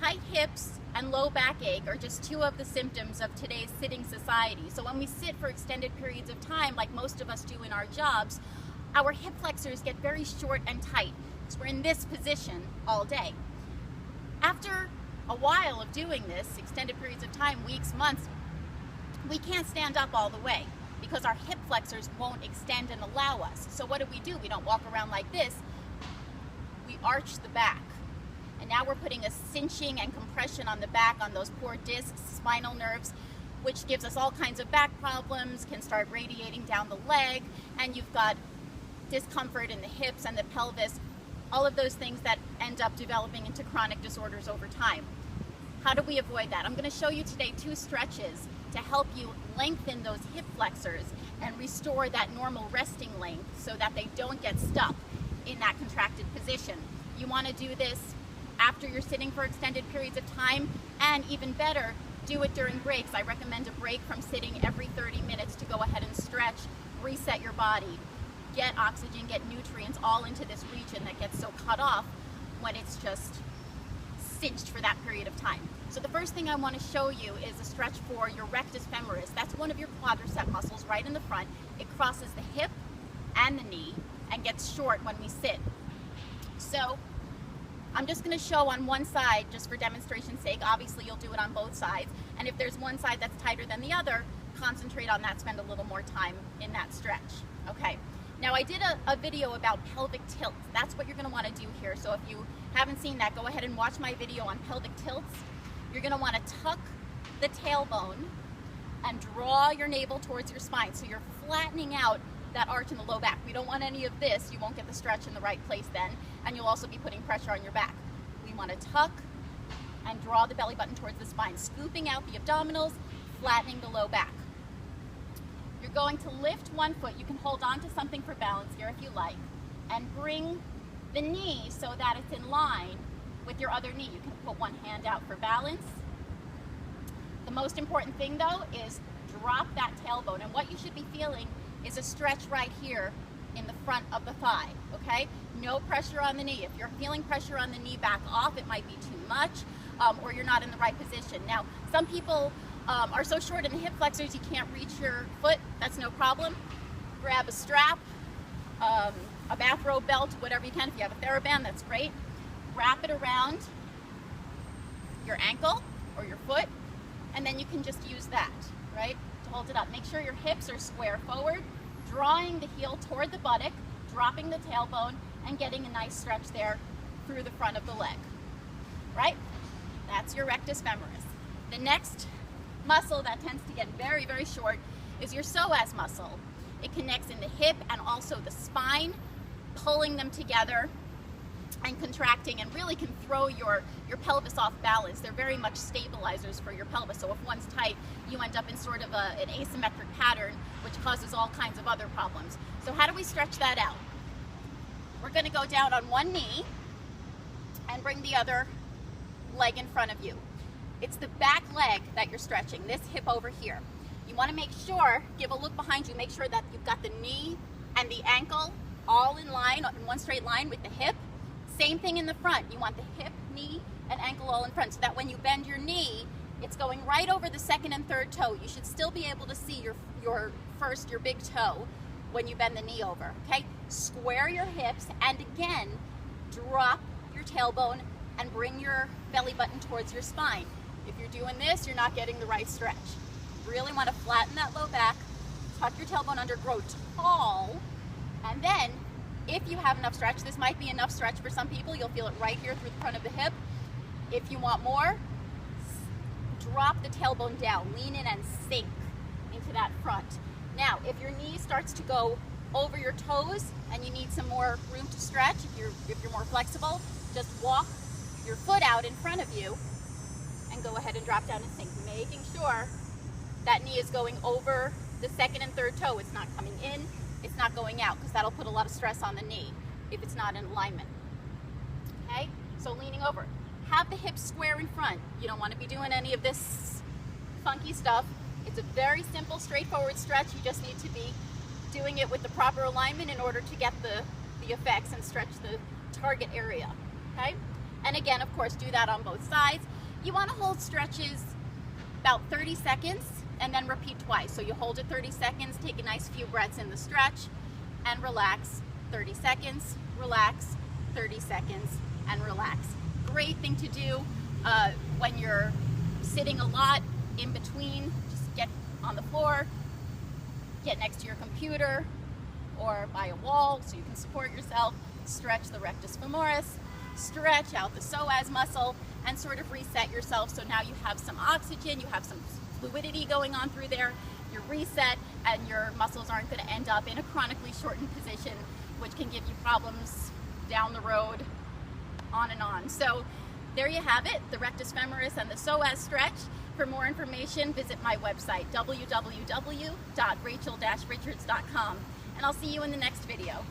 tight hips and low backache are just two of the symptoms of today's sitting society. So when we sit for extended periods of time, like most of us do in our jobs, our hip flexors get very short and tight because we're in this position all day. After a while of doing this, extended periods of time, weeks, months, we can't stand up all the way because our hip flexors won't extend and allow us. So what do? We don't walk around like this. We arch the back. And now we're putting a cinching and compression on the back, on those poor discs, spinal nerves, which gives us all kinds of back problems, can start radiating down the leg, and you've got discomfort in the hips and the pelvis, all of those things that end up developing into chronic disorders over time. How do we avoid that? I'm going to show you today 2 stretches to help you lengthen those hip flexors and restore that normal resting length so that they don't get stuck in that contracted position. You want to do this after you're sitting for extended periods of time, and even better, do it during breaks. I recommend a break from sitting every 30 minutes to go ahead and stretch, reset your body, get oxygen, get nutrients all into this region that gets so cut off when it's just cinched for that period of time. So the first thing I want to show you is a stretch for your rectus femoris. That's one of your quadricep muscles right in the front. It crosses the hip and the knee and gets short when we sit. So I'm just going to show on one side just for demonstration's sake. Obviously you'll do it on both sides, and if there's one side that's tighter than the other, concentrate on that, spend a little more time in that stretch. Okay, now I did a video about pelvic tilts. That's what you're going to want to do here. So if you haven't seen that, go ahead and watch my video on pelvic tilts. You're going to want to tuck the tailbone and draw your navel towards your spine, so you're flattening out that arch in the low back. We don't want any of this. You won't get the stretch in the right place then, and you'll also be putting pressure on your back. We want to tuck and draw the belly button towards the spine, scooping out the abdominals, flattening the low back. You're going to lift one foot. You can hold on to something for balance here if you like, and bring the knee so that it's in line with your other knee. You can put one hand out for balance. The most important thing though is drop that tailbone, and what you should be feeling is a stretch right here in the front of the thigh, okay? No pressure on the knee. If you're feeling pressure on the knee, back off. It might be too much, or you're not in the right position. Now, some people are so short in the hip flexors you can't reach your foot. That's no problem. Grab a strap, a bathrobe belt, whatever you can. If you have a TheraBand, that's great. Wrap it around your ankle or your foot, and then you can just use that, right? Hold it up. Make sure your hips are square forward, drawing the heel toward the buttock, dropping the tailbone, and getting a nice stretch there through the front of the leg, right? That's your rectus femoris. The next muscle that tends to get very, very short is your psoas muscle. It connects in the hip and also the spine, pulling them together and contracting, and really can throw your pelvis off balance. They're very much stabilizers for your pelvis. So if one's tight, you end up in sort of an asymmetric pattern, which causes all kinds of other problems. So how do we stretch that out? We're going to go down on one knee and bring the other leg in front of you. It's the back leg that you're stretching, this hip over here. You want to make sure, give a look behind you, make sure that you've got the knee and the ankle all in line, in one straight line with the hip. Same thing in the front. You want the hip, knee, and ankle all in front, so that when you bend your knee, it's going right over the second and third toe. You should still be able to see your big toe when you bend the knee over, okay? Square your hips, and again, drop your tailbone and bring your belly button towards your spine. If you're doing this, you're not getting the right stretch. Really want to flatten that low back, tuck your tailbone under, grow tall, and then if you have enough stretch, this might be enough stretch for some people, you'll feel it right here through the front of the hip. If you want more, drop the tailbone down, lean in and sink into that front. Now, if your knee starts to go over your toes and you need some more room to stretch, if you're more flexible, just walk your foot out in front of you and go ahead and drop down and sink, making sure that knee is going over the second and third toe. It's not coming in, it's not going out, because that'll put a lot of stress on the knee if it's not in alignment. Okay, so leaning over. Have the hips square in front. You don't want to be doing any of this funky stuff. It's a very simple, straightforward stretch. You just need to be doing it with the proper alignment in order to get the effects and stretch the target area. Okay, And again, of course, do that on both sides. You want to hold stretches about 30 seconds and then repeat twice. So you hold it 30 seconds, take a nice few breaths in the stretch, and relax. 30 seconds, relax, 30 seconds, and relax. Great thing to do when you're sitting a lot in between. Just get on the floor, get next to your computer or by a wall so you can support yourself. Stretch the rectus femoris, stretch out the psoas muscle, and sort of reset yourself. So now you have some oxygen, you have some fluidity going on through there, you're reset, and your muscles aren't going to end up in a chronically shortened position, which can give you problems down the road, on and on. So there you have it, the rectus femoris and the psoas stretch. For more information, visit my website, www.rachel-richards.com. And I'll see you in the next video.